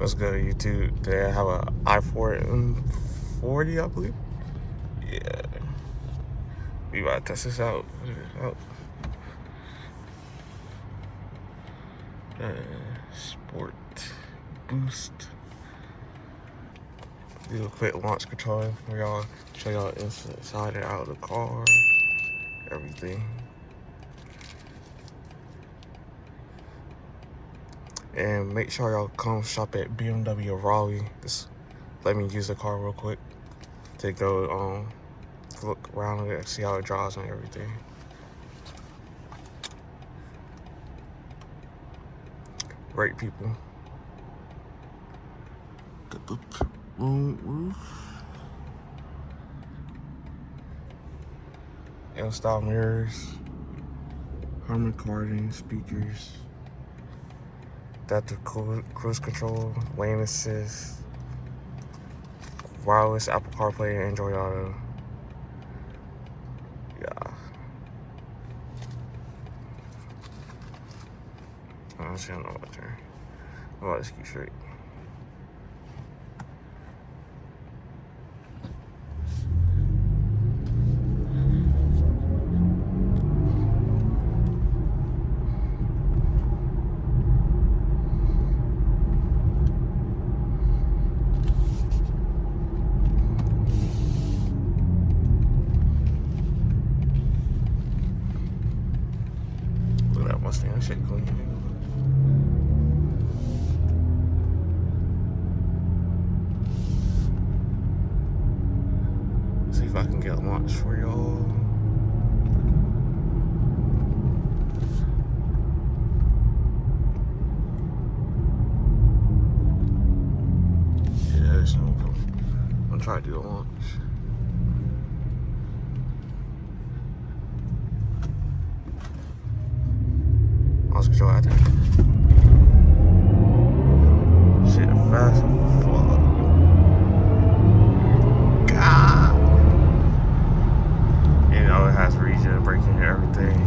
Let's go to YouTube. They have a i4 40, I believe. Yeah. We about to test this out. Sport boost. Do a quick launch control for y'all. Show y'all inside and out of the car. Everything. And make sure y'all come shop at BMW Raleigh. Just let me use the car real quick to go look around it, see how it drives and everything. Great people. Got the roof. L-style mirrors. Harman Kardon speakers. Adaptive cruise control, lane assist, wireless Apple CarPlay and Android Auto. Yeah. Honestly, I don't know what there. Oh, let's keep straight. Look at that Mustang, shit clean. See if I can get launch for y'all. Yeah, there's no problem. I'm trying to do a launch. Launch control out there. Shit, fast as fuck. God. You know, it has regen braking and everything.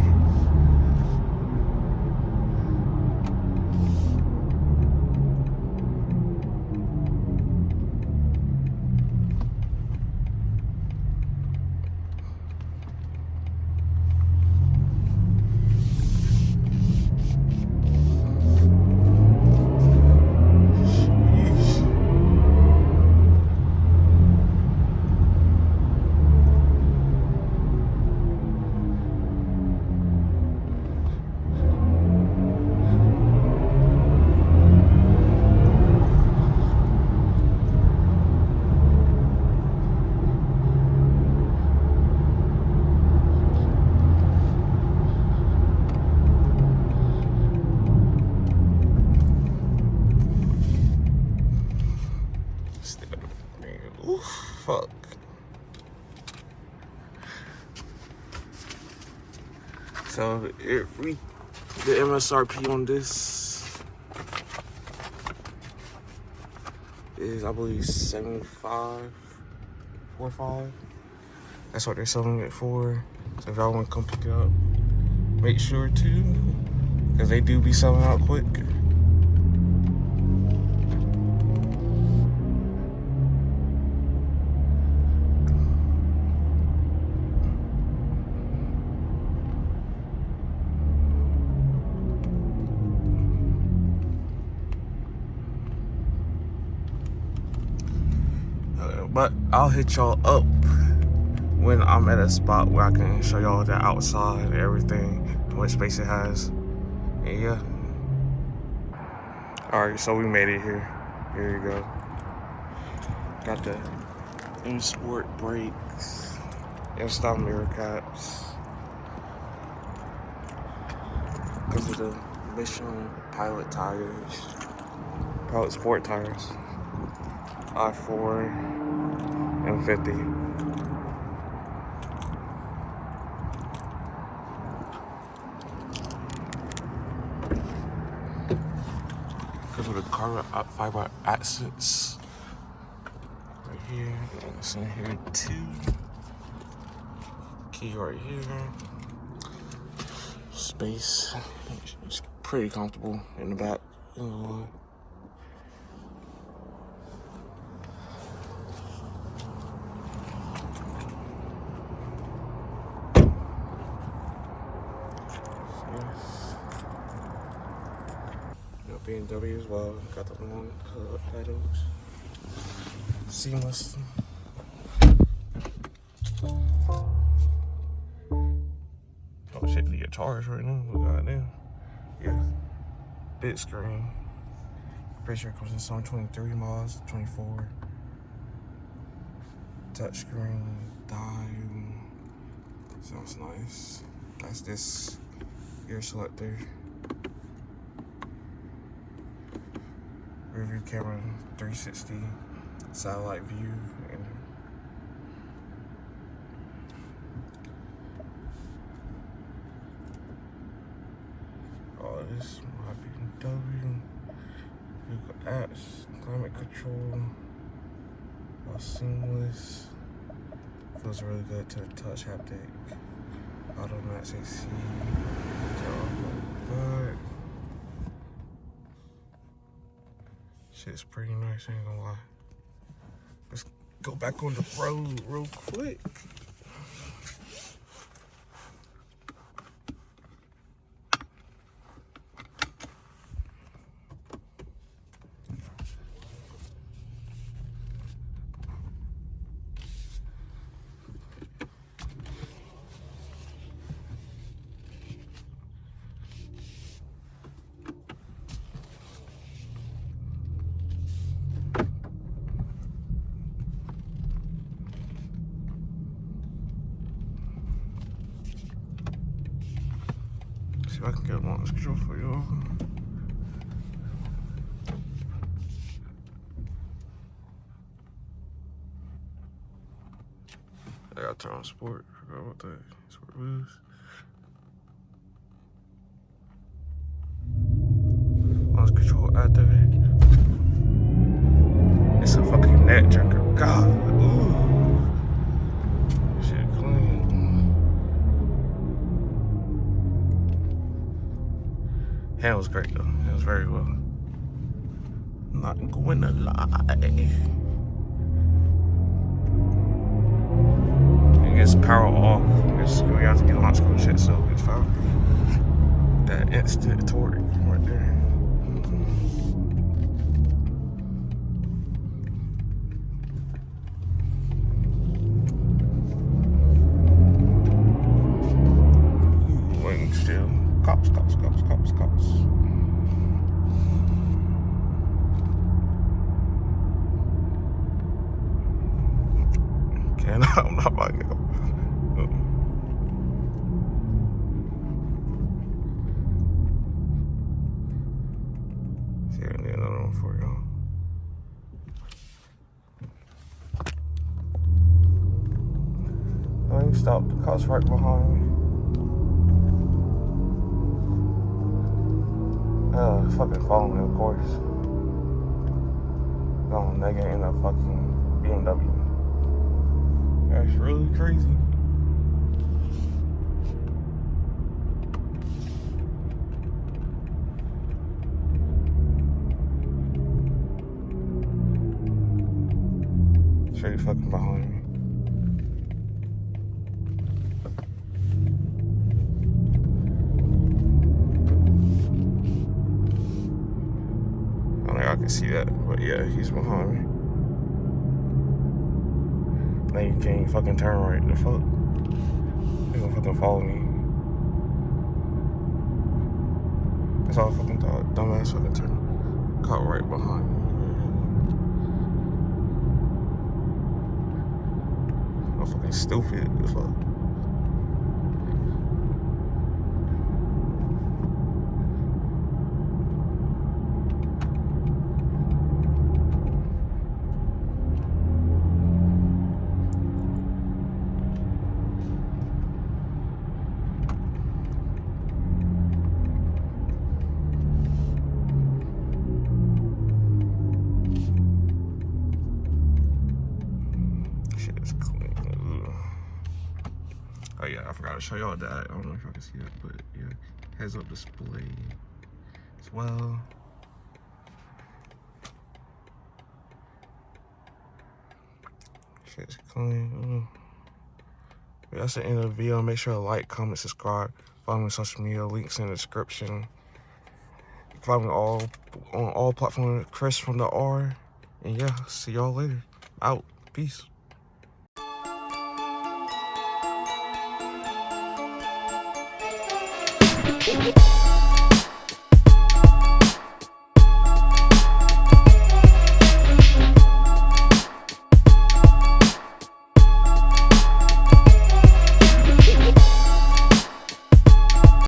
Oof, fuck. So the MSRP on this is, I believe, $75.45. That's what they're selling it for. So if y'all want to come pick it up, make sure to, because they do be selling out quick. But I'll hit y'all up when I'm at a spot where I can show y'all the outside and everything, how much space it has. And yeah. Alright, so we made it here. Here you go. Got the M-Sport brakes, M-style mirror caps. Because of the Michelin Pilot tires, Pilot Sport tires. I4 M50. Because of the carbon fiber accents right here. It's in here too. Key right here. Space. It's pretty comfortable in the back. BMW as well. Got the long hood pedals. Seamless. Oh shit, need a charge right now. Oh, goddamn. Yeah. Big screen. Pretty sure it comes in some 23 miles, 24. Touchscreen, dial. Sounds nice. That's this ear selector. Rear view camera, 360, satellite view, and all this. My BMW, vehicle apps, climate control, all seamless. Feels really good to the touch haptic. Automatic AC. Good. Shit's pretty nice, ain't gonna lie. Let's go back on the road real quick. See if I can get launch control for you. I gotta turn on sport. Forgot about that. Sport boost. Launch control activate. It's a fucking neck jerker. God. Ooh. Shit clean. Handles great though. Handles very well. Not going to lie. It gets power off. We have to get launch control shit, so it's fine. That instant torque right there. Ooh, wing still. Cops. Okay, I'm not about to go. See, I need another one for y'all. Oh, you stopped. The cop's right behind me. Fucking following me, of course. Going nigga in a fucking BMW. That's really crazy. Straight fucking behind me. I can see that, but yeah, he's behind me. Now you can't fucking turn right. The fuck? They gonna fucking follow me. That's all I fucking thought. Dumbass fucking turn. Caught right behind me. I'm fucking stupid. The fuck? Oh yeah, I forgot to show y'all that. I don't know if y'all can see that, but yeah, heads up display as well. Shit's clean. Yeah, that's the end of the video. Make sure to like, comment, subscribe, follow me on social media. Links in the description. Follow me on all platforms, Chris from the R. And yeah, see y'all later. Out. Peace. Yeah.